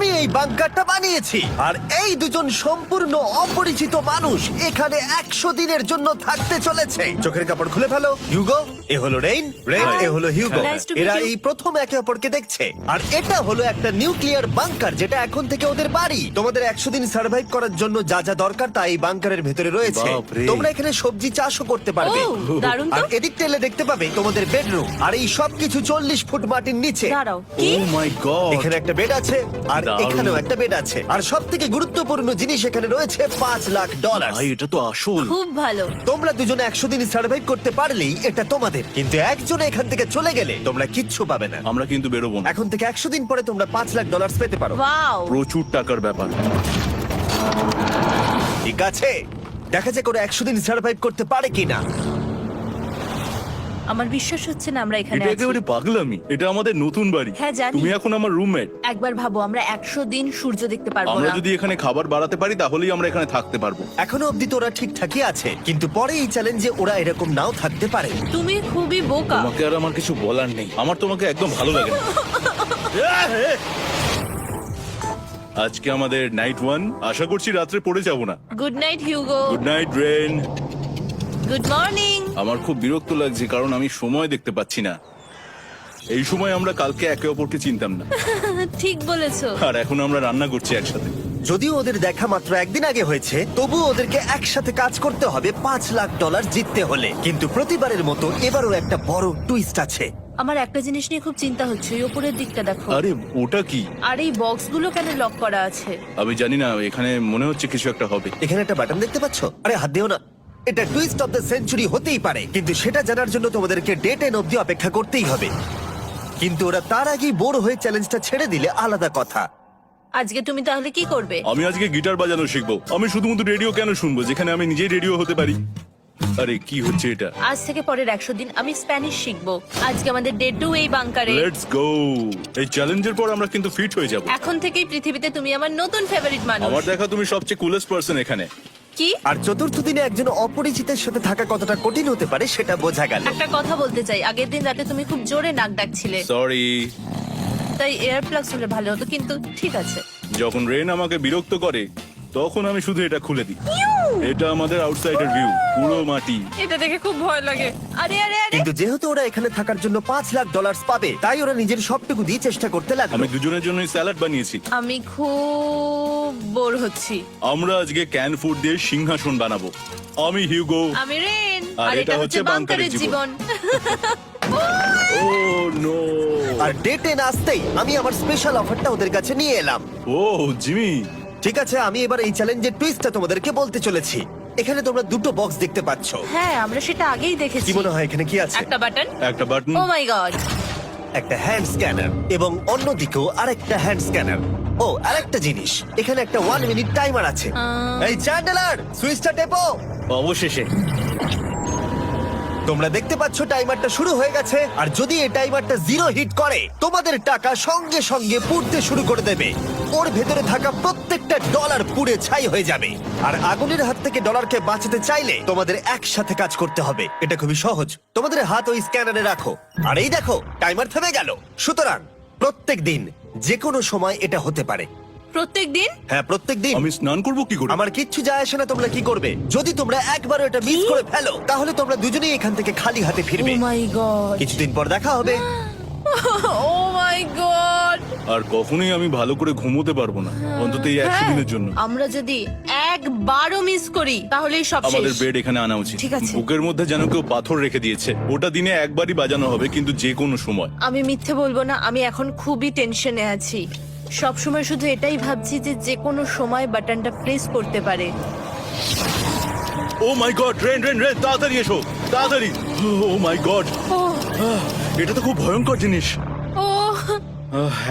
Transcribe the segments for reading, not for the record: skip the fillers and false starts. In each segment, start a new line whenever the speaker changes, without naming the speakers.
আমি এই বাংকারটা বানিয়েছি আর এই দুজন সম্পূর্ণ অপরিচিত মানুষ এখানে 100 দিনের জন্য থাকতে চলেছে। চোখের কাপড় খুলে ফেলো। হিউগো, এ হলো রেইন, এ হলো হিউগো।
Nice to meet
এরা
you.
এই প্রথম একে অপরকে দেখছে। আর এটা হলো একটা নিউক্লিয়ার বাংকার যেটা এখন থেকে ওদের বাড়ি। তোমাদের 100 দিন সার্ভাইভ করার জন্য যা যা দরকার তা এই বাংকারের ভেতরে রয়েছে।
বাপরে।
তোমরা এখানে সবজি চাষও করতে পারবে।
ও, দারুণ তো।
আর এদিক টেলে দেখতে পাবে তোমাদের বেডরুম। আর এই সবকিছু 40 ফুট মাটির নিচে।
দাঁড়াও,
ও
কি?
মাই গড।
এখানে একটা বেড আছে আর
দারুণ।
এখানেও একটা বেড আছে। আর সব থেকে গুরুত্বপূর্ণ জিনিস এখানে রয়েছে $5 লাখ।
ভাই এটা তো আসল।
খুব ভালো।
তোমরা দুজনে 100 দিন সার্ভাইভ করতে পারলেই এটা তোমাদের, কিন্তু একজন এখান থেকে চলে গেলে তোমরা কিচ্ছু পাবে না।
আমরা কিন্তু বেরোবো না।
এখন থেকে 100 দিন পরে তোমরা $5 লাখ পেতে পারো।
ওয়াও।
প্রচুর টাকার ব্যাপার।
ঠিক আছে, দেখা যাক করে 100 দিন সার্ভাইভ করতে পারে কিনা।
আমার বিশ্বাস হচ্ছে না আমরা এখানে
এটা
আছি।
একেবারে পাগলামি। এটা আমাদের নতুন বাড়ি।
হ্যাঁ, জানি।
তুমি এখন আমার রুমমেট।
একবার ভাবো, আমরা 100 দিন সূর্য দেখতে পারবো
আমরা
না।
যদি এখানে খাবার বাড়াতে পারি তাহলেই আমরা এখানে থাকতে পারবো।
এখনো অব্দি তো ওরা ঠিকঠাকই আছে, কিন্তু পরে এই চ্যালেঞ্জে ওরা এরকম নাও থাকতে পারে।
তুমি খুবই বোকা।
তোমাকে আর আমার কিছু বলার নেই। আমার তোমাকে একদম ভালো লাগে না। আজকে আমাদের নাইট 1। আশা করছি রাত্রে পড়ে যাব না।
Good night Hugo.
Good night Ren.
Good morning.
আমার খুব বিরক্ত লাগছে কারণ আমি সময় দেখতে পাচ্ছি না। এই সময় আমরা কালকে একে অপরকে চিনতাম না,
ঠিক বলেছো।
আর এখন আমরা রান্না করছি একসাথে।
যদিও ওদের দেখা মাত্র একদিন আগে হয়েছে, তবুও ওদেরকে একসাথে কাজ করতে হবে $5 লাখ জিততে হলে। কিন্তু প্রতিবারের মতো এবারও একটা বড় টুইস্ট আছে।
আমার একটা জিনিস নিয়ে খুব চিন্তা হচ্ছে, ওই উপরের দিকটা দেখো।
আরে ওটা কি?
আর এই বক্সগুলো কেন লক করা আছে?
আমি জানি না, এখানে মনে হচ্ছে কিছু একটা হবে।
এখানে একটা বাটন দেখতে পাচ্ছ? আরে হাত দিও না। এটা টুইস্ট অফ দ্য সেঞ্চুরি হতেই পারে, কিন্তু সেটা জানার জন্য তোমাদেরকে ডে 10 অব্দি অপেক্ষা করতেই হবে। কিন্তু ওরা তার আগেই বোর হয়ে চ্যালেঞ্জটা ছেড়ে দিলে আলাদা কথা।
আজকে তুমি তাহলে কি করবে?
আমি আজকে গিটার বাজানো শিখবো। আমি শুধুমাত্র রেডিও কেন শুনবো যেখানে আমি নিজেই রেডিও হতে পারি? আরে কি হচ্ছে এটা?
আজ থেকে পরের 100 দিন আমি স্প্যানিশ শিখবো। আজকে আমাদের ডে 2 এই বাংকারে।
Let's go. এই চ্যালেঞ্জের পর আমরা কিন্তু ফিট হয়ে যাব।
এখন থেকেই পৃথিবীতে তুমি আমার নতুন ফেভারিট মানুষ।
আমার দেখা তুমি সবচেয়ে কুলেস্ট পারসন এখানে।
কি?
আর চতুর্থ দিনে একজন অপরিচিতের সাথে থাকা কতটা কঠিন হতে পারে সেটা বোঝা গেল।
একটা কথা বলতে চাই, আগের দিন রাতে তুমি খুব জোরে নাক ডাকছিলে,
সরি।
তাই এয়ার প্লাগস হলে ভালো হতো, কিন্তু ঠিক আছে।
যখন রেন আমাকে বিরক্ত করে তখন আমি শুধু এটা খুলে দিই। এটা আমাদের আউটসাইডার ভিউ, পুরো মাটি।
এটা দেখে খুব ভয় লাগে। আরে আরে আরে,
কিন্তু যেহেতু ওরা এখানে থাকার জন্য $5 লাখ পাবে, তাই ওরা নিজের সবটুকু দিয়ে চেষ্টা করতে লাগলো।
আমি দুজনের জন্যই স্যালাড বানিয়েছি।
আমি খুব বোর হচ্ছি।
আমরা আজকে ক্যান ফুড দিয়ে সিংহাসন বানাবো। আমি হিউগো।
আমি রেন,
আর
আর এটা হচ্ছে বাংকারের জীবন।
ও নো।
আর ডে 10 আসতেই আমি আমার স্পেশাল অফারটা ওদের কাছে নিয়ে এলাম।
ও জিমি।
ঠিক আছে, আমি এবার এই চ্যালেঞ্জের টুইস্টটা তোমাদেরকে বলতে চলেছি। এখানে তোমরা দুটো বক্স দেখতে পাচ্ছ।
হ্যাঁ, আমরা সেটা আগেই দেখেছি।
কি মনে হয় এখানে কি আছে?
একটা বাটন।
একটা বাটন।
O my god.
একটা হ্যান্ড স্ক্যানার এবং অন্যদিকেও আরেকটা হ্যান্ড স্ক্যানার। ও আরেকটা জিনিস, এখানে একটা 1 মিনিট টাইমার আছে। এই চ্যান্ডেলার, সুইচটা টেপো।
অবশেষে।
তোমরা দেখতে পাচ্ছ টাইমারটা শুরু হয়ে গেছে। আর যদি এই টাইমারটা 0 হিট করে তোমাদের টাকা সঙ্গে সঙ্গে পুড়তে শুরু করে দেবে। ওর ভেতরে থাকা প্রত্যেকটা ডলার পুড়ে ছাই হয়ে যাবে। আর আগুনের হাত থেকে ডলারকে বাঁচাতে চাইলে তোমাদের একসাথে কাজ করতে হবে। এটা খুবই সহজ। তোমাদের হাত ওই স্ক্যানারে রাখো, আর এই দেখো টাইমার থেমে গেল। সুতরাং প্রত্যেক দিন যে কোনো সময় এটা হতে পারে।
প্রত্যেক দিন?
হ্যাঁ, প্রত্যেক দিন।
আমি স্নান করবো কি করে?
আমার কিচ্ছু যায় আসে না তোমরা কি করবে। যদি তোমরা একবারও এটা মিস করে ফেলো তাহলে তোমরা দুজনেই এখান থেকে খালি হাতে
ও
ফিরবে।
মাই গড।
কিছুদিন পর দেখা হবে।
ও মাই গড।
আর কখনোই আমি ভালো করে ঘুমোতে পারবো না, অন্তত এই 100 দিনের জন্য।
আমরা যদি একবারও মিস করি তাহলেই সব
আমাদের
শেষ।
বেড এখানে আনা উচিত।
ঠিক আছে।
বুকের মধ্যে যেন কেউ পাথর রেখে দিয়েছে। ওটা দিনে একবারই বাজানো হবে, কিন্তু যে কোনো সময়।
আমি মিথ্যে বলবো না, আমি এখন খুবই টেনশনে আছি। সব সময় শুধু এটাই ভাবছি যে যে কোনো সময় বাটনটা প্রেস করতে পারে।
ও my god, rain rain rain, তাড়াতাড়ি এসো, তাড়াতাড়ি। ও মাই গড,
ও
এটা তো খুব ভয়ঙ্কর জিনিস।
ও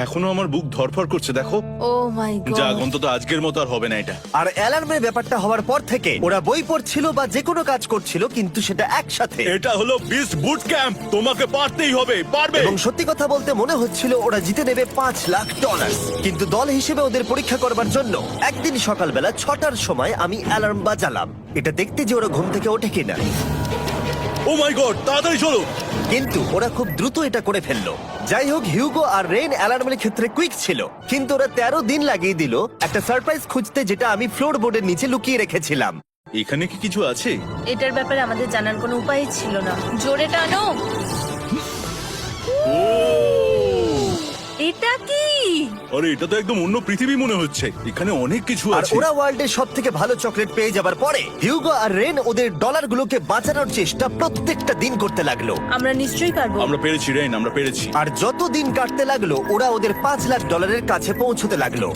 এখনো আমার বুক ধরফর করছে, দেখো।
ও মাই
যাক,
গড।
অন্তত আজকের মতো আর হবে না এটা।
আর অ্যালার্মের ব্যাপারটা হওয়ার পর থেকে ওরা বই পড়ছিল বা যে কোনো কাজ করছিল, কিন্তু সেটা একসাথে।
এটা হলো বিস্ট বুট ক্যাম্প, তোমাকে পারতেই হবে, পারবে।
এবং সত্যি কথা বলতে মনে হচ্ছিল ওরা জিতে নেবে $5 লাখ। কিন্তু দল হিসেবে ওদের পরীক্ষা করবার জন্য একদিন সকালবেলা 6টার সময় আমি অ্যালার্ম বাজালাম, এটা দেখতে যে ওরা ঘুম থেকে ওঠে কিনা।
ও মাই গড, তাড়াতাড়ি চলো।
কিন্তু ওরা খুব দ্রুত এটা করে ফেললো। যাই হোক, হিউগো আর রেন অ্যালার্মের ক্ষেত্রে কুইক ছিল, কিন্তু ওরা 13 দিন লাগিয়ে দিল একটা সারপ্রাইজ খুঁজতে, যেটা আমি ফ্লোর বোর্ডের নিচে লুকিয়ে রেখেছিলাম।
এখানে কি কিছু আছে?
এটার ব্যাপারে আমাদের জানার কোনো উপায় ছিল না। জোরে টানো।
ও
এটা কি?
আরে, এটা তো একদম অন্য পৃথিবী মনে হচ্ছে। এখানে অনেক কিছু
আর
আছে।
ওরা ওয়ার্ল্ডের সব থেকে ভালো চকলেট পেয়ে যাবার পরে হিউগো আর রেন ওদের ডলারগুলোকে বাঁচানোর চেষ্টা প্রত্যেকটা দিন করতে লাগলো।
আমরা নিশ্চয়ই পারবো।
আমরা পেরেছি রেন, আমরা পেরেছি।
আর যত দিন কাটতে লাগলো, ওরা ওদের $5,00,000 কাছে পৌঁছতে লাগলো।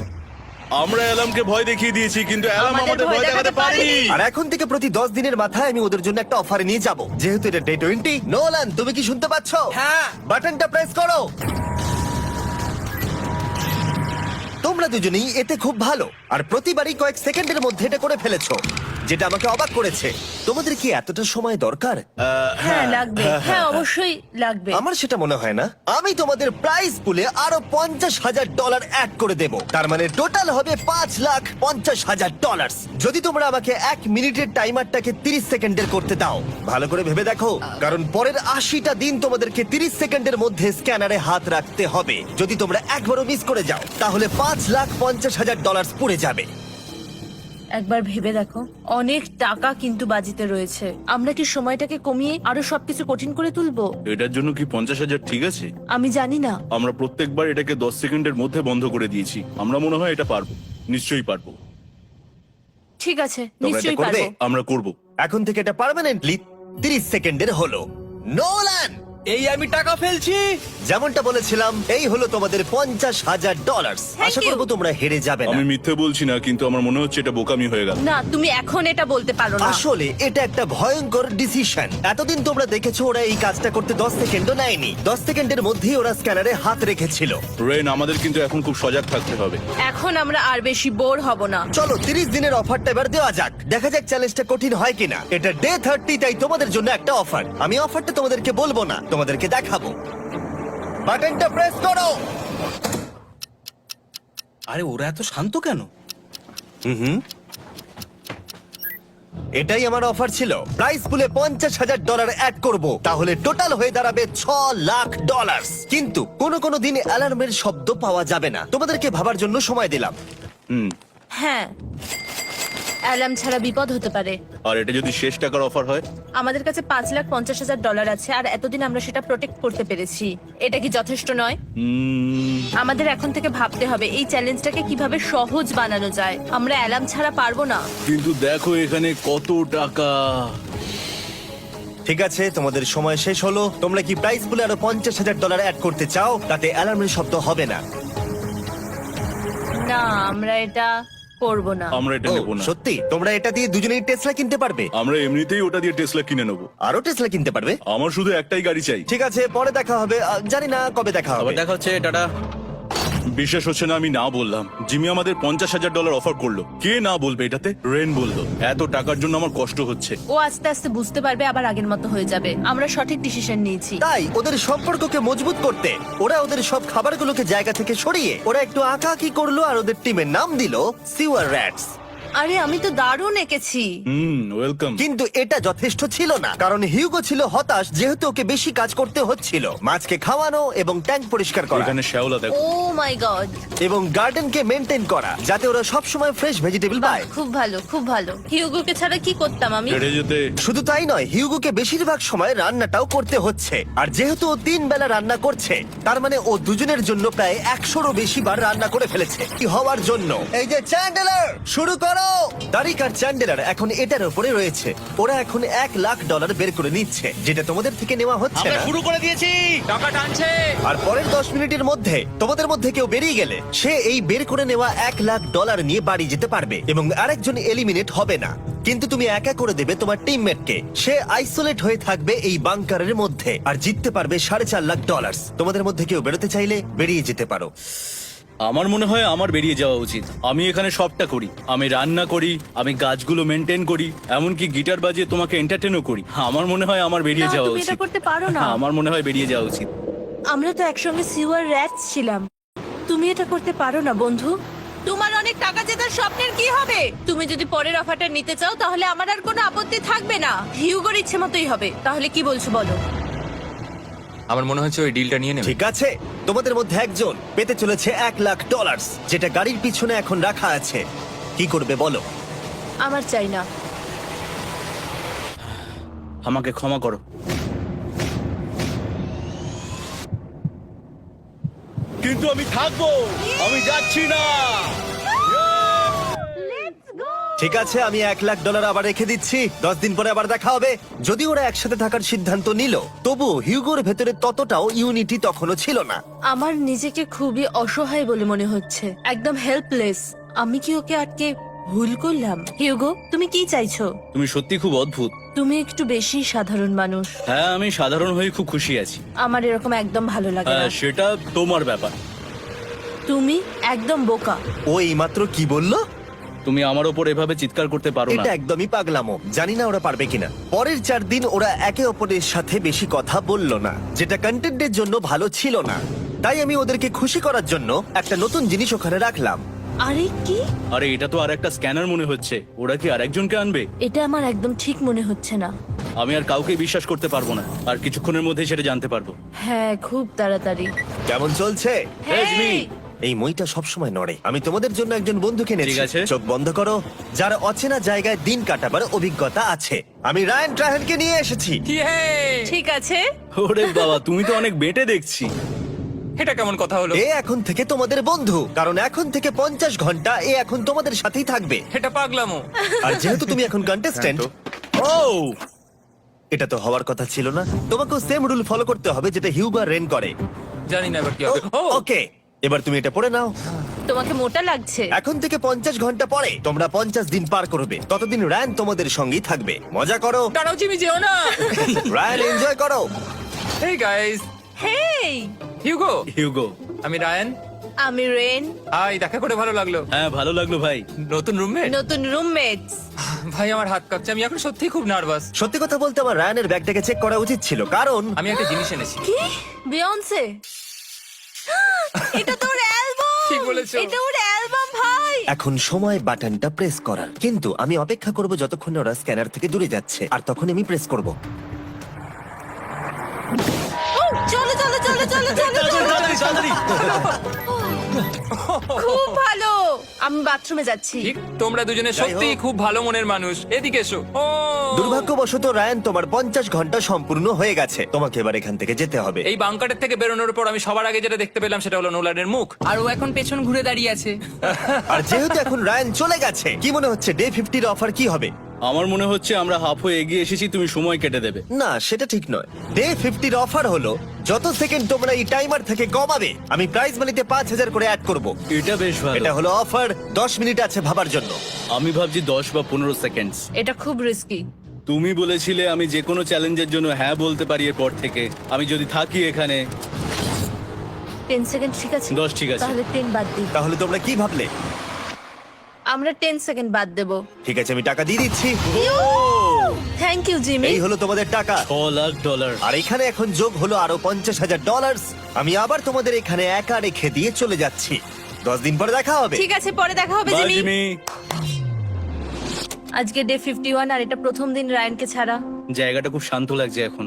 আমরা অ্যালামকে ভয় দেখিয়ে দিয়েছি, কিন্তু অ্যালাম
আমাদের
আমাদের
ভয়
ভয় দেখাতে
দেখাতে
পারেনি।
পারেনি।
আর এখন থেকে প্রতি 10 দিনের মাথায় আমি ওদের জন্য একটা অফারে নিয়ে যাব, যেহেতু এটা ডে 20। নোলান, তুমি কি শুনতে পাচ্ছ?
হ্যাঁ।
বাটনটা প্রেস করো। তোমরা দুজনেই এতে খুব ভালো, আর প্রতিবারই কয়েক সেকেন্ডের মধ্যে এটা করে ফেলেছো, যেটা আমাকে অবাক করেছে। তোমাদের কি এতটা সময় দরকার?
হ্যাঁ লাগবে, হ্যাঁ অবশ্যই লাগবে।
আমার সেটা মনে হয় না। আমি তোমাদের প্রাইস পুলে আরো $50,000 অ্যাড করে দেব, তার মানে টোটাল হবে $5,50,000। যদি তোমরা আমাকে 1 মিনিটের টাইমারটাকে 30 সেকেন্ডের করতে দাও। ভালো করে ভেবে দেখো, কারণ পরের 80টা দিন তোমাদেরকে 30 সেকেন্ডের মধ্যে স্ক্যানারে হাত রাখতে হবে। যদি তোমরা একবারও মিস করে যাও, তাহলে $5,50,000 পুড়ে যাবে।
একবার ভেবে দেখো, অনেক টাকা কিন্তু বাজিতে রয়েছে। আমরা কি সময়টাকে কমিয়ে আরো সবকিছু কঠিন করে তুলবো?
এটার জন্য কি 50,000 ঠিক আছে?
আমি জানি না।
আমরা প্রত্যেকবার এটাকে 10 সেকেন্ডের মধ্যে বন্ধ করে দিয়েছি। আমরা মনে হয় এটা পারবো, নিশ্চয়ই পারবো।
ঠিক আছে,
তোমরা এটা
নিশ্চয়ই
করবে?
পারবো।
আমরা করব।
এখন থেকে এটা পার্মানেন্টলি 30 সেকেন্ডের হলো। নোলান,
এই আমি টাকা ফেলছি।
যেমনটা বলেছিলাম, এই হলো তোমাদের $50,000।
Thank
Asha
you.
করবো তোমরা হেরে যাবে না।
আমি মিথ্যে বলছি না, কিন্তু আমার মনে হচ্ছে এটা বোকামি হয়ে গেল।
না, তুমি এখন এটা বলতে পারো না।
আসলে এটা একটা ভয়ঙ্কর ডিসিশন। এতদিন তোমরা দেখেছো ওরা এই কাজটা করতে 10 সেকেন্ডও নেয়নি। 10 সেকেন্ডের মধ্যেই ওরা স্ক্যানারে হাত রেখেছিল।
রেন, আমাদের কিন্তু এখন খুব সজাগ থাকতে হবে।
এখন আমরা আর বেশি বোর হব না।
চলো 30 দিনের অফারটা এবার দেওয়া যাক, দেখা যাক চ্যালেঞ্জটা কঠিন হয় কিনা। এটা ডে 30, তাই তোমাদের জন্য একটা অফার। আমি অফারটা তোমাদেরকে বলবো না, তোমাদেরকে দেখাবো। বাটনটা প্রেস করো।
আরে ওরা এত শান্ত কেন?
এটাই আমার অফার ছিল। প্রাইস পুলে $50,000 অ্যাড করব, তাহলে টোটাল হয়ে দাঁড়াবে $6,00,000। কিন্তু কোনো দিন অ্যালার্মের শব্দ পাওয়া যাবে না। তোমাদেরকে ভাবার জন্য সময় দিলাম।
হ্যাঁ, অ্যালার্ম ছাড়া বিপদ হতে পারে।
আর এটা যদি শেষ টাকার অফার হয়?
আমাদের কাছে $5,50,000 আছে, আর এতদিন আমরা সেটা প্রোটেক্ট করতে পেরেছি। এটা কি যথেষ্ট নয়? আমাদের এখন থেকে ভাবতে হবে এই চ্যালেঞ্জটাকে কিভাবে সহজ বানানো যায়। আমরা অ্যালার্ম ছাড়া পারবো না।
কিন্তু দেখো এখানে কত টাকা।
ঠিক আছে, তোমাদের সময় শেষ হলো। তোমরা কি প্রাইস পুলে আরো $50,000 অ্যাড করতে চাও? তাতে অ্যালার্মের শব্দ হবে না।
না, আমরা এটা করব না।
আমরা এটা
ও,
নেব না।
সত্যি? তোমরা এটা দিয়ে দুজনেই টেসলা কিনতে পারবে?
আমরা এমনিতেই ওটা দিয়ে টেসলা কিনে নেবো।
আরো টেসলা কিনতে পারবে?
আমার শুধু একটাই গাড়ি চাই।
ঠিক আছে, পরে দেখা হবে। জানি না কবে দেখা হবে।
আবার দেখা হচ্ছে, টাটা।
বিশ্বাস হচ্ছে না আমি না বললাম। জিমি আমাদের $50,000 অফার করলো। কে না বলবে এটাতে? রেন বললো। এত টাকার জন্য আমার কষ্ট হচ্ছে।
ও আস্তে আস্তে বুঝতে পারবে, আবার আগের মতো হয়ে যাবে। আমরা সঠিক ডিসিশন নিয়েছি।
তাই ওদের সম্পর্ককে মজবুত করতে ওরা ওদের সব খাবারগুলোকে জায়গা থেকে সরিয়ে ওরা একটু আঁকাআঁকি করলো, আর ওদের টিমের নাম দিল সিওয়ার র্যাটস।
আরে আমি তো দারুণ এঁকেছি।
ওয়েলকাম।
কিন্তু এটা যথেষ্ট ছিল না, কারণ হিউগো ছিল হতাশ, যেহেতু ওকে বেশি কাজ করতে হচ্ছিল। মাছকে খাওয়ানো এবং ট্যাঙ্ক পরিষ্কার করা
এখানে শ্যাওলা দেখো।
ও মাই গড,
এবং গার্ডেনকে মেনটেন করা, যাতে ওরা সব সময় ফ্রেশ ভেজিটেবল পায়।
খুব ভালো, খুব ভালো। হিউগোকে ছাড়া কি করতাম আমি?
হেরে যেতে।
শুধু তাই নয়, হিউগোকে বেশিরভাগ সময় রান্নাটাও করতে হচ্ছে। আর যেহেতু ও 3 বেলা রান্না করছে, তার মানে ও দুজনের জন্য প্রায় 100রও বেশি বার রান্না করে ফেলেছে। কি হওয়ার জন্য? এই যে চ্যান্ডেলার, শুরু করো। তারিক আর চ্যান্ডেলার এখন এটার উপরে রয়েছে। ওরা এখন $1,00,000 বের করে নিচ্ছে, যেটা তোমাদের থেকে নেওয়া হচ্ছে
আমরা
না।
শুরু করে দিয়েছি, টাকা টানছে।
আর পরের 10 মিনিটের মধ্যে তোমাদের মধ্যে কেউ বেরিয়ে গেলে সে এই বের করে নেওয়া $1,00,000 নিয়ে বাড়ি যেতে পারবে, এবং আরেকজন এলিমিনেট হবে না। কিন্তু তুমি একা করে দেবে তোমার টিমমেটকে। সে আইসোলেট হয়ে থাকবে এই বাংকারের মধ্যে, আর জিততে পারবে $4.5 লাখ। তোমাদের মধ্যে কেউ বেরোতে চাইলে বেরিয়ে যেতে পারো।
আমার মনে হয় আমার বেরিয়ে যাওয়া উচিত। আমি এখানে সবটা করি, আমি রান্না করি, আমি গাছগুলো মেনটেন করি, এমনকি গিটার বাজিয়ে তোমাকে এন্টারটেনও করি। আমার মনে হয় আমার বেরিয়ে
না,
যাওয়া
তুমি এটা
উচিত।
করতে পারো না।
আমার মনে হয় বেরিয়ে যাওয়া উচিত।
আমরা তো একসঙ্গে সিওয়ার র্যাটস ছিলাম। তুমি এটা করতে পারো না বন্ধু। তোমার অনেক টাকা জেতার স্বপ্নের কি হবে? তুমি যদি পরের অফারটা নিতে চাও তাহলে আমার আর কোনো আপত্তি থাকবে না। হিউগোর ইচ্ছে মতোই হবে। তাহলে কি বলছো বলো?
আমার মনে হচ্ছে ওই ডিলটা নিয়ে নেবে।
ঠিক আছে, তোমাদের মধ্যে একজন পেতে চলেছে $1,00,000, যেটা গাড়ির পিছনে এখন রাখা আছে। কি করবে বলো?
আমার চাই না।
আমাকে ক্ষমা করো। কিন্তু আমি থাকবো, আমি যাচ্ছি না।
ঠিক আছে, আমি $1,00,000 আবার রেখে দিচ্ছি। 10 দিন পরে আবার দেখা হবে। যদি ওরা একসাথে থাকার সিদ্ধান্ত নিল, তবু হিউগোর ভেতরে ততটাও ইউনিটি তখনও ছিল না।
আমার নিজেকে খুবই অসহায় বলে মনে হচ্ছে, একদম হেল্পলেস। আমি কি ওকে আটকে ভুল করলাম? হিউগো, তুমি কি চাইছো?
তুমি সত্যি খুব অদ্ভুত।
তুমি একটু বেশি সাধারণ মানুষ।
হ্যাঁ, আমি সাধারণ হয়ে খুব খুশি আছি।
আমার এরকম একদম ভালো লাগে না।
হ্যাঁ, সেটা তোমার ব্যাপার।
তুমি একদম বোকা।
ও এইমাত্র কি বললো?
তুমি আমার ওপর এভাবে চিৎকার করতে পারো না।
এটা একদমই পাগলামো। জানি না ওরা পারবে কিনা। পরের 4 দিন ওরা একে অপরের সাথে বেশি কথা বলল না, যেটা কন্টেন্টের জন্য ভালো ছিল না। তাই আমি ওদেরকে খুশি করার জন্য একটা নতুন জিনিস ওখানে রাখলাম।
আরে কি?
আরে এটা তো আর একটা স্ক্যানার মনে হচ্ছে। ওরা কি আরেকজনকে আনবে?
এটা আমার একদম ঠিক মনে হচ্ছে না।
আমি আর কাউকে বিশ্বাস করতে পারবো না। আর কিছুক্ষণের মধ্যেই সেটা জানতে পারবো।
হ্যাঁ, খুব তাড়াতাড়ি।
কেমন চলছে?
Hey, Jimmy!
এই মইটা সবসময় নড়ে। আমি তোমাদের জন্য একজন বন্ধুকে এনেছি।
ঠিক আছে।
চোখ বন্ধ করো। যার অচেনা জায়গায় দিন কাটাবার অভিজ্ঞতা আছে। আমি রায়ান ট্রাহেনকে নিয়ে এসেছি।
ইয়ে!
ঠিক আছে।
ওরে বাবা, তুমি তো অনেক বেটে দেখছি।
এটা কেমন কথা হলো?
এ এখন থেকে তোমাদের বন্ধু, কারণ এখন থেকে 50 ঘন্টা এ এখন তোমাদের সাথেই থাকবে।
এটা পাগলামো।
আর যেহেতু তুমি এখন কন্টেস্ট্যান্ট,
ও
এটা তো হওয়ার কথা ছিল না। তোমাকেও সেম রুল ফলো করতে হবে যেটা হিউগো আর রেন করে।
জানি না এবার কি হবে। ও
ওকে, এবার তুমি এটা পড়ে নাও।
তোমাকে মোটা লাগছে।
এখন থেকে 50 ঘন্টা পরে তোমরা 50 দিন পার করবে। ততদিন রায়ান তোমাদের সঙ্গেই থাকবে। মজা করো,
দাঁড়াও জিমি, যেও না।
রায়ান এনজয় করো।
হেই গাইস,
হেই,
হিউগো।
হিউগো।
আমি রায়ান।
আমি রেন।
হাই, দেখা করে ভালো লাগলো।
হ্যাঁ, ভালো লাগলো ভাই।
নতুন রুমমেট।
নতুন রুমমেটস।
ভাই আমার হাত কাঁপছে, আমি এখন সত্যি খুব নার্ভাস।
সত্যি কথা বলতে আমার রায়ানের ব্যাগটাকে চেক করা উচিত ছিল, কারণ
আমি একটা জিনিস এনেছি।
কি? বিয়ন্সে? এটা তোর অ্যালবাম।
ঠিক বলেছো।
এটা ওর অ্যালবাম ভাই।
এখন সময় বাটনটা প্রেস করার। কিন্তু আমি অপেক্ষা করব যতক্ষণ না ওরা স্ক্যানার থেকে দূরে যাচ্ছে, আর তখন আমি প্রেস করব।
ও, চলো চলো চলো চলো চলো চলো।
তাড়াতাড়ি।
খুব ভালো। আমি বাথরুমে যাচ্ছি।
ঠিক, তোমরা দুজনে সত্যি খুব ভালো মনের মানুষ। এদিকে এসো। ও
দুর্ভাগ্যবশত রায়ান, তোমার 50 ঘন্টা সম্পূর্ণ হয়ে গেছে। তোমাকে এবার এখান থেকে যেতে হবে।
এই বাংকারের থেকে বেরোনোর পর আমি সবার আগে যেটা দেখতে পেলাম সেটা হলো নোলানের মুখ।
আর ও এখন পেছন ঘুরে দাঁড়িয়ে আছে।
আর যেহেতু এখন রায়ান চলে গেছে, কি মনে হচ্ছে ডে 50 অফার কি হবে?
আমার মনে হচ্ছে আমরা হাফ হয়ে এগিয়ে এসেছি, তুমি সময় কেটে দেবে।
না, সেটা ঠিক নয়। ডে 50 অফার হলো যত সেকেন্ড তোমরা এই টাইমার থেকে কমাবে, আমি প্রাইজ মানিতে 5000 করে অ্যাড করব।
এটা বেশ ভালো।
এটা হলো অফার। 10 মিনিট আছে ভাবার জন্য।
আমি ভাবছি 10 বা 15 সেকেন্ডস।
এটা খুব রিস্কি।
তুমি বলেছিলে আমি যে কোনো চ্যালেঞ্জের জন্য হ্যাঁ বলতে পারি এরপর থেকে। আমি যদি থাকি এখানে
10 সেকেন্ড ঠিক আছে?
10 ঠিক আছে।
তাহলে 10 বাদ দিই।
তাহলে তোমরা কি ভাবলে?
আমরা 10 সেকেন্ড বাদ দেব।
ঠিক আছে, আমি টাকা দিয়ে দিচ্ছি।
Thank you Jimmy.
এই হলো তোমাদের টাকা।
$6,00,000।
আর এখানে এখন যোগ হলো আরো $50,000। আমি আবার তোমাদের এখানে একা রেখে দিয়ে চলে যাচ্ছি। 10 দিন পরে দেখা হবে।
ঠিক আছে, পরে দেখা হবে
বাই
জিমি।
জিমি।
আজকে ডে 51 আর এটা প্রথম দিন রায়ানকে ছাড়া।
জায়গাটা খুব শান্ত লাগছে এখন।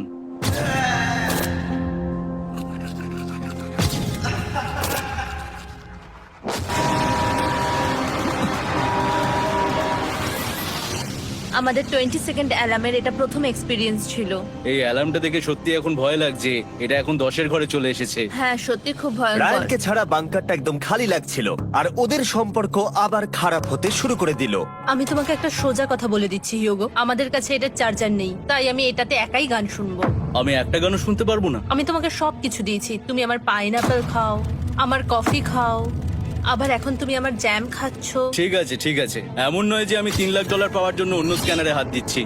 আমাদের 20 সেকেন্ড অ্যালার্মের এটা প্রথম এক্সপিরিয়েন্স ছিল।
এই অ্যালার্মটা দেখে সত্যি এখন ভয় লাগছে। এটা এখন 10-এর ঘরে চলে এসেছে।
হ্যাঁ, সত্যি খুব ভয়ঙ্কর।
রায়ানকে ছাড়া বাংকারটা একদম খালি লাগছিল, আর ওদের সম্পর্ক আবার খারাপ হতে শুরু করে দিল।
আমি তোমাকে একটা সোজা কথা বলে দিচ্ছি হিউগো, আমাদের কাছে এটার চার্জার নেই, তাই আমি এটাতে একাই গান শুনবো।
আমি একটা গানও শুনতে পারবো না।
আমি তোমাকে সবকিছু দিয়েছি। তুমি আমার পাইনাপেল খাও, আমার কফি খাও, আবার এখন তুমি আমার জ্যাম খাচ্ছো।
ঠিক আছে ঠিক আছে, এমন নয় যে আমি $3,00,000 পাওয়ার জন্য অন্য স্ক্যানারে হাত দিচ্ছি।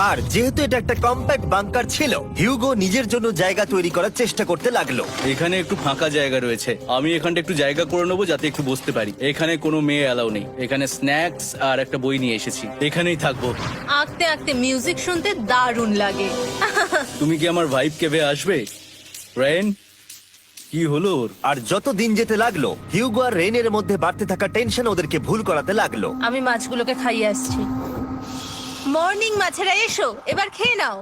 আর যেহেতু এটা একটা কম্প্যাক্ট বাংকার ছিল, হিউগো নিজের জন্য জায়গা তৈরি করার চেষ্টা করতে লাগলো।
এখানে একটু ফাঁকা জায়গা রয়েছে, আমি এখানটা একটু জায়গা করে নেবো যাতে একটু বসতে পারি। এখানে কোনো মেয়ে অ্যালাউ নেই। এখানে স্ন্যাক্স আর একটা বই নিয়ে এসেছি, এখানেই থাকবো।
আঁকতে আঁকতে মিউজিক শুনতে দারুণ লাগে।
তুমি কি আমার ভাইব কেবে আসবে রেন? কি হলো ওর?
আর যত দিন যেতে লাগলো হিউগো আর রেনের মধ্যে বাড়তে থাকা টেনশন ওদেরকে ভুল করাতে লাগলো।
আমি মাছগুলোকে খাইয়ে আসছি। মর্নিং মাছেরা, এসো এবার খেয়ে নাও।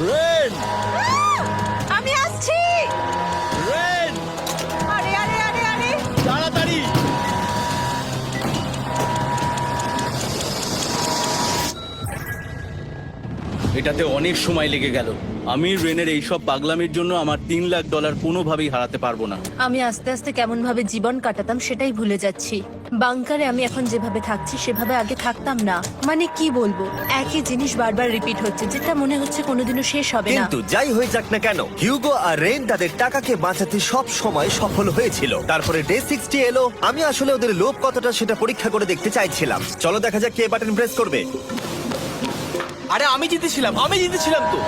রেন,
আমি আসছি।
রেন,
আরে আরে আরে আরে
তাড়াতাড়ি!
এটাতে অনেক সময় লেগে গেল। আমি রেনের এইসব পাগলামির জন্য আমার $3 লাখ কোনোভাবেই হারাতে পারবো না।
আমি আস্তে আস্তে কেমন ভাবে জীবন কাটাতাম সেটাই ভুলে যাচ্ছি। বাংকারে আমি এখন যেভাবে থাকছি সেভাবে আগে থাকতাম না। মানে কি বলবো, একই জিনিস বারবার রিপিট হচ্ছে, যেটা মনে হচ্ছে কোনোদিনও শেষ হবে না।
কিন্তু যাই হয়ে যাক না কেন, হিউগো আর রেন তাদের টাকাকে বাঁচাতে সব সময় সফল হয়েছিল। তারপরে ডে 60 এলো। আমি আসলে ওদের লোভ কতটা সেটা পরীক্ষা করে দেখতে চাইছিলাম। চলো দেখা যাক কে বাটন প্রেস করবে।
আরে আমি জিতেছিলাম তো।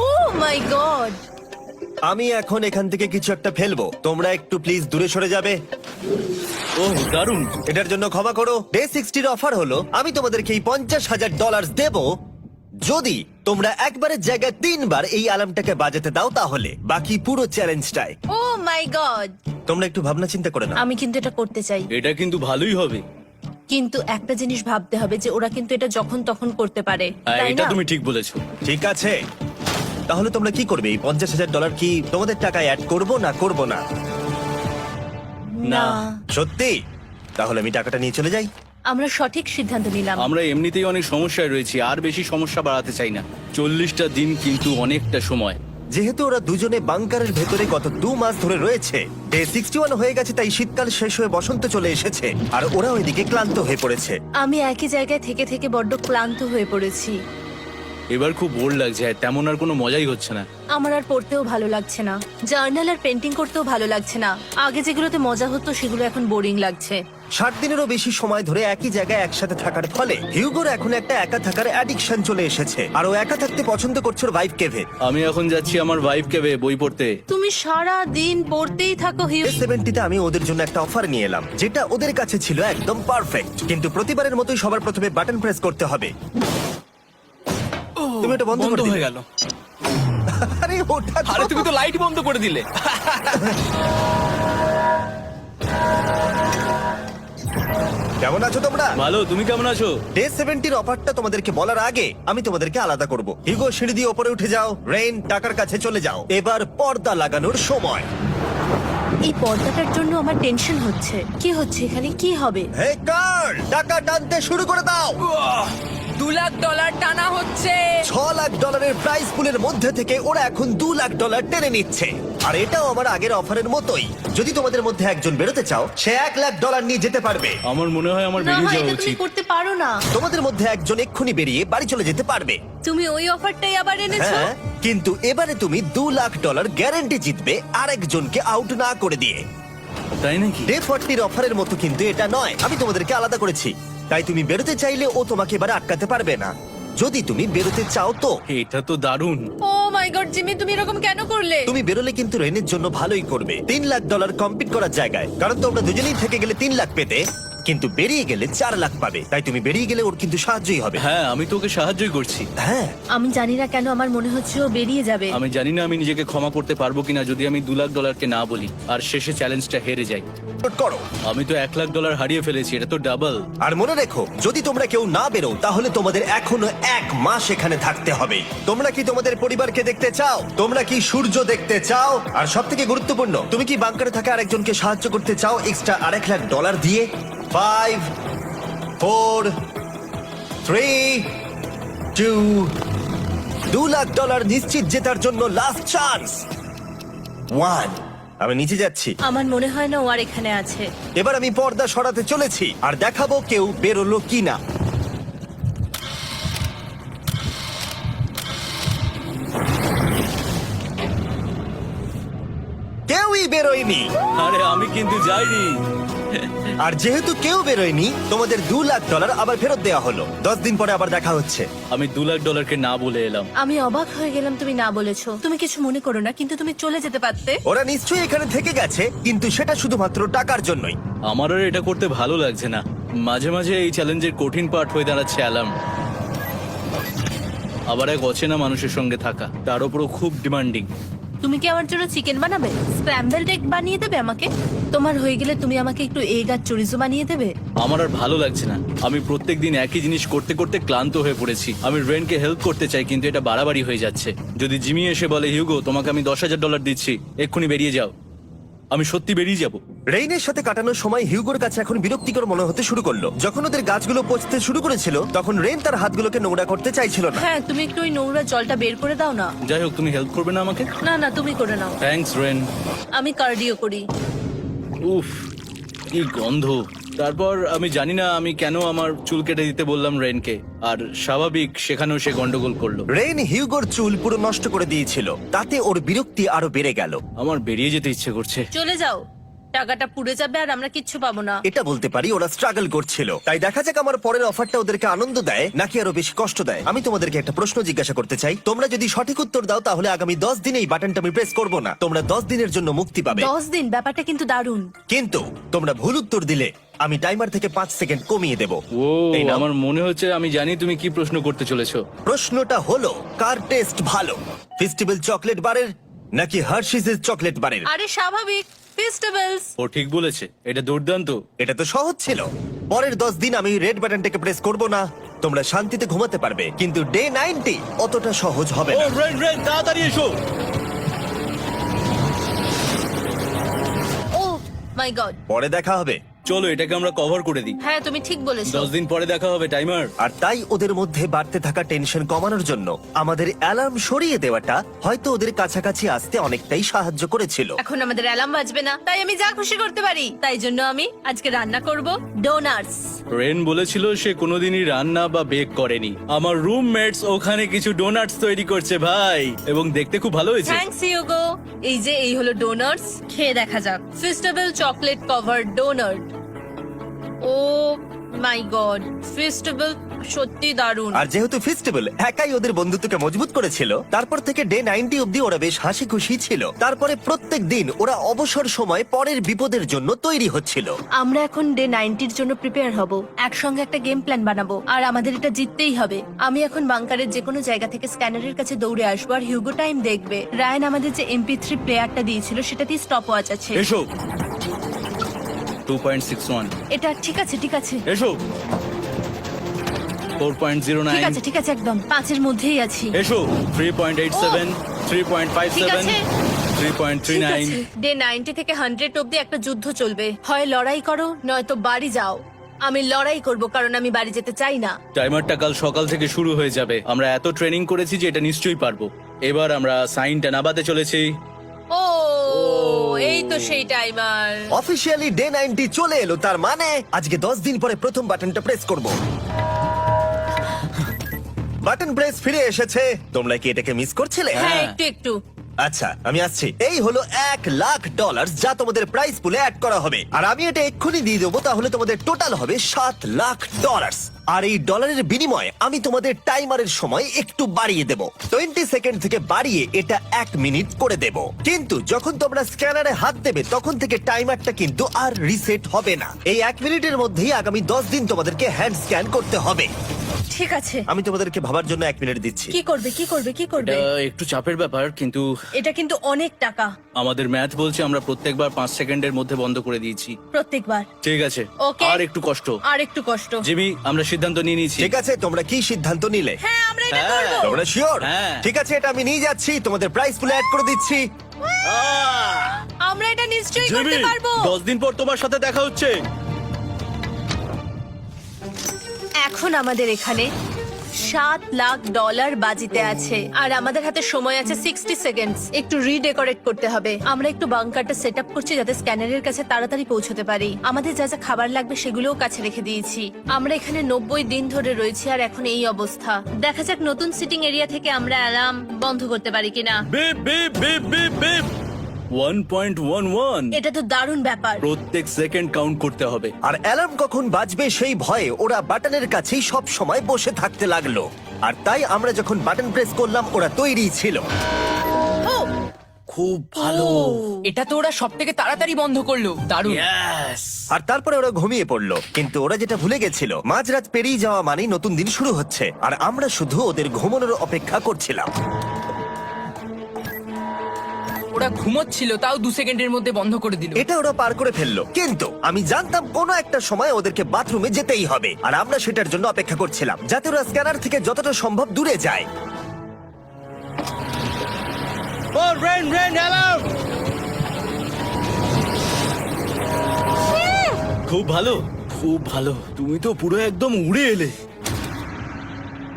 ও মাই গড!
আমি এখন এখান থেকে কিছু একটা ফেলবো, তোমরা একটু প্লিজ দূরে সরে যাবে।
ওহ দারুণ!
এটার জন্য ক্ষমা করো। ডে 60 অফার হলো আমি তোমাদেরকে এই $50,000 দেব যদি তোমরা একবারের জায়গায় 3 বার এই অ্যালার্মটাকে বাজাতে দাও, তাহলে বাকি পুরো চ্যালেঞ্জটাই।
ও মাই গড!
তোমরা একটু ভাবনা চিন্তা করে নাও।
আমি কিন্তু এটা করতে চাই,
এটা কিন্তু ভালোই হবে।
কিন্তু একটা জিনিস ভাবতে হবে যে ওরা কিন্তু এটা যখন তখন করতে পারে,
হ্যাঁ,
তাই
এটা
না?
তুমি ঠিক বলেছো।
ঠিক আছে, তাহলে তোমরা কি করবে? এই $50,000 কি তোমাদের টাকায় অ্যাড করবো না করবো না?
না,
সত্যি? তাহলে আমি টাকাটা নিয়ে চলে যাই।
আমরা সঠিক সিদ্ধান্ত নিলাম।
আমরা এমনিতেই অনেক সমস্যায় রয়েছি, আর বেশি সমস্যা বাড়াতে চাই না। 40টা দিন কিন্তু অনেকটা সময়।
যেহেতু ওরা দুজনে বাংকারের ভেতরে গত 2 মাস ধরে রয়েছে, ডে 61 হয়ে গেছে, তাই শীতকাল শেষ হয়ে বসন্ত চলে এসেছে আর ওরা ওইদিকে ক্লান্ত হয়ে পড়েছে।
আমি একই জায়গায় থেকে থেকে বড্ড ক্লান্ত হয়ে পড়েছি।
এবার খুব বোর লাগছে, তেমন আর কোনো মজাই হচ্ছে না।
আমার আর পড়তেও ভালো লাগছে না, জার্নাল আর পেন্টিং করতেও ভালো লাগছে না। আগে যেগুলোতে মজা হতো সেগুলো এখন বোরিং লাগছে।
60 দিনেরও বেশি সময় ধরে একই জায়গায় একসাথে থাকার ফলে হিউগোর এখন একটা একা থাকার অ্যাডিকশন চলে এসেছে আর ও একা থাকতে পছন্দ করছে ওর ওয়াইফ কেভে।
আমি এখন যাচ্ছি আমার ওয়াইফকে বই পড়তে।
তুমি সারা দিন পড়তেই থাকো হিউ।
70তে আমি ওদের জন্য একটা অফার নিয়ে এলাম, যেটা ওদের কাছে ছিল একদম পারফেক্ট। কিন্তু প্রতিবারের মতোই সবার প্রথমে বাটন প্রেস করতে হবে। তুমি এটা বন্ধ করে
হয়ে
দিলে।
গেল।
আরে ওটা তো-
আরে তুমি তো লাইট বন্ধ করে দিলে।
কেমন আছো তোমরা?
ভালো, তুমি কেমন আছো?
ডে 70 অফারটা তোমাদেরকে বলার আগে আমি তোমাদেরকে আলাদা করব। হিগো, সিঁড়ি দিয়ে ওপরে উঠে যাও। রেইন, টাকার কাছে চলে যাও। এবার পর্দা লাগানোর সময়।
এই পর্দাটার জন্য আমার টেনশন হচ্ছে। কি হচ্ছে এখানে? কি হবে?
হে কার্ল, টাকা টানতে শুরু করে দাও।
$2 লাখ টানা হচ্ছে।
$6 লাখ প্রাইস পুলের মধ্যে থেকে ওরা এখন $2 লাখ টেনে নিচ্ছে। আর এটাও আমার আগের অফারের মতোই। যদি তোমাদের মধ্যে একজন বেরোতে চাও, সে $1 লাখ নিয়ে যেতে পারবে।
আমার মনে হয় আমার
না
বেরিয়ে
হয়
যাওয়া
এটা তুমি
উচিত।
করতে পারো না।
তোমাদের মধ্যে একজন এক্ষুনি বেরিয়ে বাড়ি চলে যেতে পারবে।
তুমি ওই অফারটাই আবার এনেছো।
হ্যাঁ, কিন্তু এবারে তুমি $2 লাখ গ্যারান্টি জিতবে আরেকজনকে আউট না করে দিয়ে।
তাই নাকি?
ডে 40 অফারের মতো কিন্তু এটা নয়। আমি তোমাদেরকে আলাদা করেছি, তাই তুমি বেরোতে চাইলে ও তোমাকে এবারে আটকাতে পারবে না। যদি তুমি বেরোতে চাও তো।
এটা তো দারুণ।
ও মাই গড জিমি, তুমি এরকম কেন করলে?
তুমি বেরোলে কিন্তু রেনের জন্য ভালোই করবে। $3 লাখ কম্পিট করার জায়গায়, কারণ তোমরা দুজনেই থেকে গেলে 3 লাখ পেতে, কিন্তু বেরিয়ে গেলে 4 লাখ পাবে। তাই তুমি বেরিয়ে গেলে ওর কিন্তু সাহায্যই হবে।
হ্যাঁ, আমি তোকে সাহায্যই করছি।
হ্যাঁ,
আমি জানি না কেন আমার মনে হচ্ছে ও বেরিয়ে যাবে।
আমি জানি না আমি নিজেকে ক্ষমা করতে পারবো কিনা যদি আমি $2 লাখ না বলি আর শেষে চ্যালেঞ্জটা হেরে যাই।
নোট করো।
আমি তো $1 লাখ হারিয়ে ফেলেছি, এটা তো ডাবল।
আর মনে রেখো, যদি তোমরা কেউ না বেরো তাহলে তোমাদের এখনো 1 মাস এখানে থাকতে হবে। তোমরা কি তোমাদের পরিবারকে দেখতে চাও? তোমরা কি সূর্য দেখতে চাও? আর সব থেকে গুরুত্বপূর্ণ, তুমি কি বাংকারে থাকা আরেকজনকে সাহায্য করতে চাও এক্সট্রা $1 লাখ দিয়ে? 5 4 3 2 $2 লাখ নিশ্চিত জেতার জন্য লাস্ট চান্স। 1। আমি নিচে যাচ্ছি।
আমার মনে হয় না ও আর এখানে আছে।
এবার আমি পর্দা সরাতে চলেছি আর দেখাবো কেউ বেরোলো কিনা। কেউই বেরোয়নি।
আরে আমি কিন্তু যাইনি।
আর যেহেতু কেউ বেরোয়নি, তোমাদের $2 লাখ আবার ফেরত দেওয়া হলো। 10 দিন পরে আবার দেখা হচ্ছে।
আমি $2 লাখ না বলে এলাম।
আমি অবাক হয়ে গেলাম তুমি না বলেছো। তুমি কিছু মনে করো না, কিন্তু তুমি চলে যেতে পারতে।
ওরা নিশ্চয়ই এখানে থেকে গেছে, কিন্তু সেটা শুধুমাত্র টাকার জন্যই।
আমার আর এটা করতে ভালো লাগছে না। মাঝে মাঝে এই চ্যালেঞ্জের কঠিন পার্ট হয়ে দাঁড়াচ্ছে অ্যালার্ম। আবার এক অচেনা মানুষের সঙ্গে থাকা, তার উপরও খুব ডিমান্ডিং।
তুমি কি আমার জন্য চিকেন বানাবে? স্ক্র্যাম্বলড এগ বানিয়ে দেবে আমাকে? তোমার হয়ে গেলে তুমি আমাকে একটু এগ আর চরিজো বানিয়ে দেবে?
আমার আর ভালো লাগছে না, আমি প্রত্যেকদিন একই জিনিস করতে করতে ক্লান্ত হয়ে পড়েছি। আমি রেনকে হেল্প করতে চাই, কিন্তু এটা বাড়াবাড়ি হয়ে যাচ্ছে। যদি জিমি এসে বলে, হিউগো তোমাকে আমি $10,000 দিচ্ছি, এক্ষুনি বেরিয়ে যাও, আমি সত্যি বেরিয়ে যাব।
রেইনের সাথে কাটানোর সময় হিউগোর কাছে এখন বিরক্তিকর মনে হতে শুরু করলো। যখন ওদের গাছগুলো পচতে শুরু করেছিল, তখন রেইন তার হাতগুলোকে নোংরা করতে চাইছিল না।
হ্যাঁ, তুমি একটু ওই নোংরা জলটা বের করে দাও না।
যাই হোক, তুমি হেল্প করবে না আমাকে?
না না, তুমি করে নাও।
থ্যাঙ্কস রেন।
আমি কার্ডিও করি।
উফ, কি গন্ধ। তারপর আমি জানি না আমি কেন আমার চুল কেটে দিতে বললাম রেনকে, আর স্বাভাবিক সেখানেও সে গন্ডগোল করলো।
রেইন হিউগোর চুল পুরো নষ্ট করে দিয়েছিল, তাতে ওর বিরক্তি আরো বেড়ে গেল।
আমার বেরিয়ে যেতে ইচ্ছে করছে।
চলে যাও, টাকাটা পুড়ে যাবে আর আমরা কিচ্ছু পাবো না।
এটা বলতে পারি ওরা স্ট্রাগল করছিল। তাই দেখা যাক আমার পরের অফারটা ওদেরকে আনন্দ দেয় নাকি আরো বেশি কষ্ট দেয়। আমি তোমাদেরকে একটা প্রশ্ন জিজ্ঞাসা করতে চাই, তোমরা যদি সঠিক উত্তর দাও তাহলে আগামী 10 দিন এই বাটনটা আমি প্রেস করব না। তোমরা 10 দিনের জন্য মুক্তি পাবে।
10 দিন? ব্যাপারটা কিন্তু দারুণ।
কিন্তু তোমরা ভুল উত্তর দিলে আমি টাইমার থেকে 5 সেকেন্ড কমিয়ে দেব।
ও,
এই নাও।
আমার মনে হচ্ছে আমি জানি তুমি কি প্রশ্ন করতে চলেছো।
প্রশ্নটা হলো, কার টেস্ট ভালো, ফেস্টিভ্যাল চকলেট বারের নাকি হার্শিসের চকলেট বারের?
আরে স্বাভাবিক, ফেস্টিভ্যালস।
ও ঠিক বলেছে, এটা দুর্দান্ত।
এটা তো সহজ ছিল। পরের 10 দিন আমি রেড বাটনটাকে প্রেস করব না, তোমরা শান্তিতে ঘুমাতে পারবে। কিন্তু ডে 90 অতটা সহজ হবে
ও
না।
রেন, রেন তাড়াতাড়ি এসো।
ও মাই গড।
পরে দেখা হবে।
চলো এটাকে আমরা কভার করে দিই।
হ্যাঁ, তুমি ঠিক বলেছো।
10 দিন পরে দেখা হবে টাইমার।
আর তাই ওদের মধ্যে বাড়তে থাকা টেনশন কমানোর জন্য আমাদের অ্যালার্ম সরিয়ে দেওয়াটা হয়তো ওদের কাছাকাছি আসতে অনেকটাই সাহায্য করেছিল।
এখন আমাদের অ্যালার্ম বাজবে না, তাই আমি যা খুশি করতে পারি। তাই জন্য আমি আজকে রান্না করব ডোনাটস।
রেন বলেছিল সে কোনোদিনই রান্না বা বেক করেনি। আমার রুমমেটস ওখানে কিছু ডোনাটস তৈরি করছে ভাই, এবং দেখতে খুব ভালো হয়েছে।
থ্যাঙ্কস ইউগো। এই হলো ডোনাটস, খেয়ে দেখা যাক। Festival chocolate cover donut. Oh my god, festival সত্যি দারুণ।
আর যেহেতু ফেস্টিভ্যাল একাই ওদের বন্ধুত্বকে মজবুত করেছিল, তারপর থেকে ডে 90 অব্দি ওরা বেশ হাসি খুশি ছিল। তারপরে প্রত্যেক দিন ওরা অবসর সময় পরের বিপদের জন্য তৈরি হচ্ছিল।
আমরা এখন ডে 90-র জন্য প্রিপেয়ার হব। একসঙ্গে একটা গেম প্ল্যান বানাবো, আর আমাদের এটা জিততেই হবে। আমি এখন বাংকারের যে কোনো জায়গা থেকে স্ক্যানারের কাছে দৌড়ে আসবো, আর হিউগো টাইম দেখবে। রায়ান আমাদের যে MP3 প্লেয়ারটা দিয়েছিল সেটাতেই স্টপ ওয়াচ আছে।
এসো। 2.61।
এটা ঠিক আছে, ঠিক আছে,
এসো।
ঠিক
4.09।
আছে, ঠিক আছে, একদম 5-এর মধ্যেই আছি।
এসো। 3.87।
ঠিক
3.57।
আছে।
3.39।
ডে 90 থেকে 100 অব্দি একটা যুদ্ধ চলবে। হয় লড়াই করো, নয়তো বাড়ি যাও। আমি লড়াই করব, কারণ আমি বাড়ি যেতে চাই না।
টাইমারটা কাল সকাল থেকে শুরু হয়ে যাবে। আমরা এত ট্রেনিং করেছি যে এটা নিশ্চয়ই পারবো। এবার আমরা সাইনটা নাবাতে চলেছি।
ও, এই তো সেই টাইমার।
অফিসিয়ালি ডে 90 চলে এলো, তার মানে আজকে 10 দিন পরে প্রথম বাটনটা প্রেস করব। বাটন প্রেস ফিরে এসেছে। তোমরা কি এটাকে মিস করছিলে?
হ্যাঁ, একটু একটু।
আচ্ছা, আমি আসছি। এই হলো $1,00,000 যা তোমাদের প্রাইস পুলে অ্যাড করা হবে, আর আমি এটা এক্ষুনি দিয়ে দেবো। তাহলে তোমাদের টোটাল হবে $7,00,000। আর এই ডলারের বিনিময়ে আমি তোমাদের টাইমারের সময় একটু বাড়িয়ে দেব। 20 সেকেন্ড থেকে বাড়িয়ে এটা 1 মিনিট করে দেব। কিন্তু যখন তোমরা স্ক্যানারে হাত দেবে তখন থেকে টাইমারটা কিন্তু আর রিসেট হবে না। এই 1 মিনিটের মধ্যেই আগামী 10 দিন তোমাদেরকে হ্যান্ড স্ক্যান করতে হবে।
ঠিক আছে।
আমি তোমাদেরকে ভাবার জন্য 1 মিনিট দিচ্ছি।
কি করবে, কি করবে, কি করবে?
এটা একটু চাপের ব্যাপার, কিন্তু
এটা কিন্তু অনেক টাকা।
আমাদের ম্যাথ বলছে আমরা প্রত্যেকবার 5 সেকেন্ডের মধ্যে বন্ধ করে দিয়েছি।
প্রত্যেকবার।
ঠিক আছে,
Okay.
আর একটু কষ্ট।
আর একটু কষ্ট।
জিমি, আমরা সিদ্ধান্ত নিয়ে নিয়েছি।
ঠিক আছে, তোমরা কি সিদ্ধান্ত নিলে?
হ্যাঁ, আমরা এটা
হ্যাঁ।
করব।
তোমরা শিওর?
হ্যাঁ।
ঠিক আছে, এটা আমি নিয়ে যাচ্ছি, তোমাদের প্রাইস পুলে অ্যাড করে দিচ্ছি।
আমরা এটা নিশ্চয়ই
জিমি,
করতে পারবো।
10 দিন পর তোমার সাথে দেখা হচ্ছে।
এখন আমাদের এখানে $7,00,000 বাজিতে আছে, আর আমাদের হাতে সময় আছে 60 সেকেন্ডস। একটু রিডেকোরেট করতে হবে। আমরা একটু বাংকারটা সেট আপ করছি যাতে স্ক্যানারের কাছে তাড়াতাড়ি পৌঁছতে পারি। আমাদের যা যা খাবার লাগবে সেগুলোও কাছে রেখে দিয়েছি। আমরা এখানে 90 দিন ধরে রয়েছি, আর এখন এই অবস্থা। দেখা যাক নতুন সিটিং এরিয়া থেকে আমরা অ্যালার্ম বন্ধ করতে পারি কিনা।
Beep beep beep beep beep. 1.11।
এটা তো দারুণ ব্যাপার।
প্রত্যেক সেকেন্ড কাউন্ট করতে হবে।
আর অ্যালার্ম কখন বাজবে সেই ভয়ে ওরা বাটনের কাছেই সব সময় বসে থাকতে লাগলো। আর তাই আমরা যখন বাটন প্রেস করলাম ওরা তৈরি ছিল।
ও,
খুব ভালো।
এটা তো ওরা সব থেকে তাড়াতাড়ি বন্ধ করলো, দারুণ।
Yes!
আর তারপরে ওরা ঘুমিয়ে পড়লো, কিন্তু ওরা যেটা ভুলে গেছিল মাঝরাত পেরিয়ে যাওয়া মানেই নতুন দিন শুরু হচ্ছে, আর আমরা শুধু ওদের ঘুমানোর অপেক্ষা করছিলাম।
ওরা ঘুমোচ্ছিল, তাও 2 সেকেন্ডের মধ্যে বন্ধ করে দিল।
এটা ওরা পার করে ফেললো, কিন্তু আমি জানতাম কোনো একটা সময় ওদেরকে বাথরুমে যেতেই হবে, আর আমরা সেটার জন্য অপেক্ষা করছিলাম যাতে ওরা স্ক্যানার থেকে যতটা সম্ভব দূরে যায়।
ও রেন রেন অ্যালার্ম! খুব ভালো, খুব ভালো। তুমি তো পুরো একদম উড়ে এলে।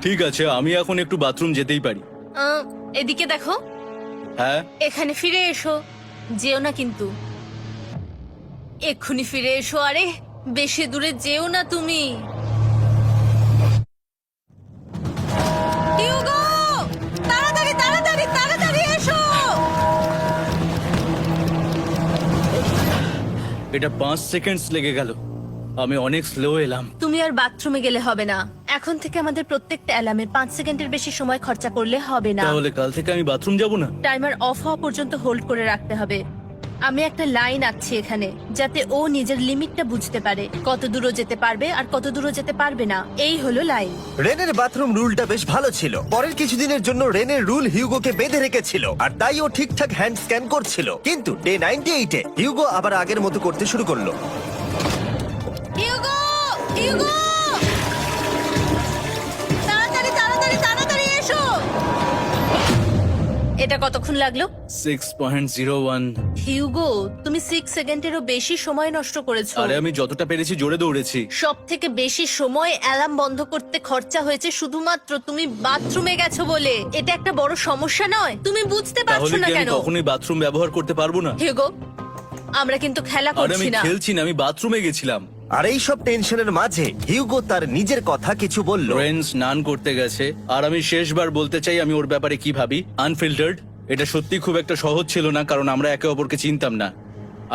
ঠিক আছে, আমি এখন একটু বাথরুম যেতেই পারি।
এদিকে দেখো,
হ্যাঁ,
এখানে ফিরে এসো, যেও না কিন্তু, এক্ষুনি ফিরে এসো। আরে বেশি দূরে যেও না তুমি। হিউগো, তাড়াতাড়ি তাড়াতাড়ি তাড়াতাড়ি এসো।
এটা 5 সেকেন্ডস লেগে গেল। আমি অনেক স্লো এলাম।
তুমি আর বাথরুমে গেলে হবে না, এখন থেকে আমাদের প্রত্যেকটা অ্যালার্মে 5 সেকেন্ডের বেশি সময় খরচা করলে হবে না।
তাহলে কাল থেকে আমি বাথরুম যাব না?
টাইমার অফ হওয়া পর্যন্ত হোল্ড করে রাখতে হবে। আমি একটা লাইন আঁকছি এখানে, যাতে ও নিজের লিমিটটা বুঝতে পারে, কত দূর যেতে পারবে আর কত দূর যেতে পারবে না। এই হলো লাইন।
রেনের বাথরুম রুলটা বেশ ভালো ছিল। পরের কিছুদিনের জন্য রেনের রুল হিউগোকে বেঁধে রেখেছিল, আর তাই ও ঠিকঠাক হ্যান্ড স্ক্যান করছিল। কিন্তু ডে 98-এ হিউগো আবার আগের মতো করতে শুরু করলো।
হিউগো, হিউগো, তাড়াতাড়ি তাড়াতাড়ি তাড়াতাড়ি এসো। এটা কতক্ষণ লাগলো?
6.01।
হিউগো, তুমি 6 সেকেন্ডেরও বেশি সময় নষ্ট করেছো।
আরে আমি যতটা পেরেছি জোরে দৌড়েছি।
সব থেকে বেশি সময় অ্যালার্ম বন্ধ করতে খরচা হয়েছে শুধুমাত্র তুমি বাথরুমে গেছো বলে। এটা একটা বড় সমস্যা নয়? তুমি বুঝতে পারছো
তাহলে
না
কি আমি
কেন?
কখনোই বাথরুম ব্যবহার করতে পারবো না?
হিউগো, আমরা কিন্তু খেলা
আরে আমি
করছি না।
খেলছি না, আমি বাথরুমে গেছিলাম।
আর এই সব টেনশনের মাঝে হিউগো তার নিজের কথা কিছু বলল।
রেন স্নান করতে গেছে, আর আমি শেষবার বলতে চাই আমি ওর ব্যাপারে কি ভাবি। আনফিল্টার্ড। এটা সত্যি খুব একটা সহজ ছিল না, কারণ আমরা একে অপরকে চিনতাম না।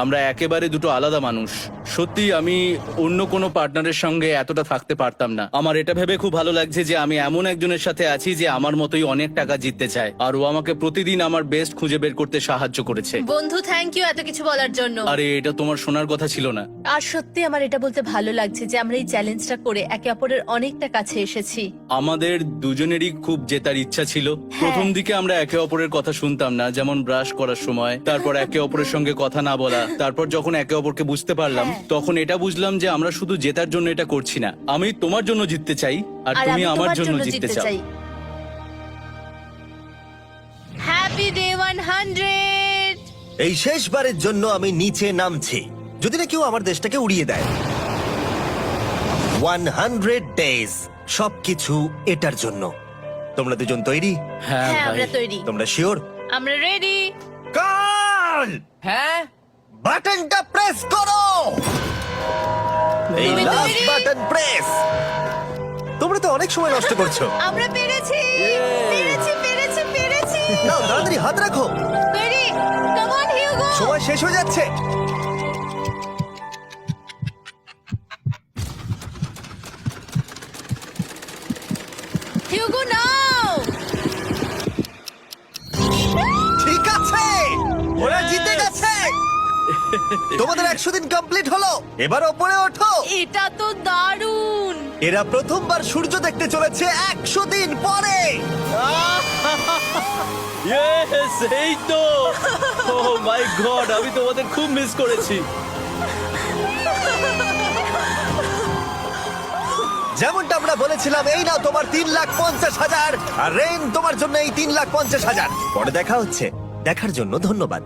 আমরা একেবারে দুটো আলাদা মানুষ। সত্যি আমি অন্য কোনো পার্টনারের সঙ্গে এতটা থাকতে পারতাম না। আমার এটা ভেবে খুব ভালো লাগছে যে আমি এমন একজনের সাথে আছি যে আমার মতোই অনেক টাকা জিততে চায়, আর ও আমাকে প্রতিদিন আমার বেস্ট খুঁজে বের করতে সাহায্য করেছে।
বন্ধু, থ্যাংক ইউ এত কিছু বলার জন্য।
আরে এটা তোমার শোনার কথা ছিল না।
আর সত্যি আমার এটা বলতে ভালো লাগছে যে আমরা এই চ্যালেঞ্জটা করে একে অপরের অনেকটা কাছে এসেছি।
আমাদের দুজনেরই খুব জেতার ইচ্ছা ছিল। প্রথম দিকে আমরা একে অপরের কথা শুনতাম না, যেমন ব্রাশ করার সময়, তারপর একে অপরের সঙ্গে কথা না বলা। তারপর যখন একে অপরকে বুঝতে পারলাম, তখন এটা বুঝলাম যে আমরা শুধু জেতার জন্য এটা করছি না। আমি তোমার জন্য জিততে চাই, আর
আর
তুমি
আমি
আমার
তোমার
জন্য
জন্য
জিততে
জিততে
চাও।
চাই। Happy day 100।
এই শেষবারের জন্য আমি নিচে নামছি, যদি না কেউ আমার দেশটাকে উড়িয়ে দেয়। 100 ডেজ, সবকিছু এটার জন্য। তোমরা দুজন তৈরি?
হ্যাঁ
হ্যাঁ,
ভাই।
আমরা তৈরি,
তোমরা শিওর?
আমরা রেডি।
কাল
হ্যাঁ,
বাটনটা প্রেস করো। এই
তুমি
লাস্ট
তৈরি?
Button press. তোমরা তো অনেক সময় নষ্ট করছো।
আমরা পেরেছি, পেরেছি, পেরেছি, পেরেছি।
নাও তাড়াতাড়ি হাত রাখো,
তৈরি? Come on Hugo.
সময় শেষ হয়ে যাচ্ছে।
হিউগো নাও।
ঠিক আছে, ওরা জিতে গেছে। তোমাদের 100 দিন কমপ্লিট হলো, এবার ওপরে ওঠো।
এটা তো দারুণ।
এরা প্রথমবার সূর্য দেখতে চলেছে 100 দিন পরে।
Yes, এই তো। Oh my God, আমি তোমাদের খুব মিস করেছি।
যেমনটা আমরা বলেছিলাম, এই নাও তোমার 3,50,000, আর রেন তোমার জন্য এই 3,50,000। পরে দেখা হচ্ছে, দেখার জন্য ধন্যবাদ।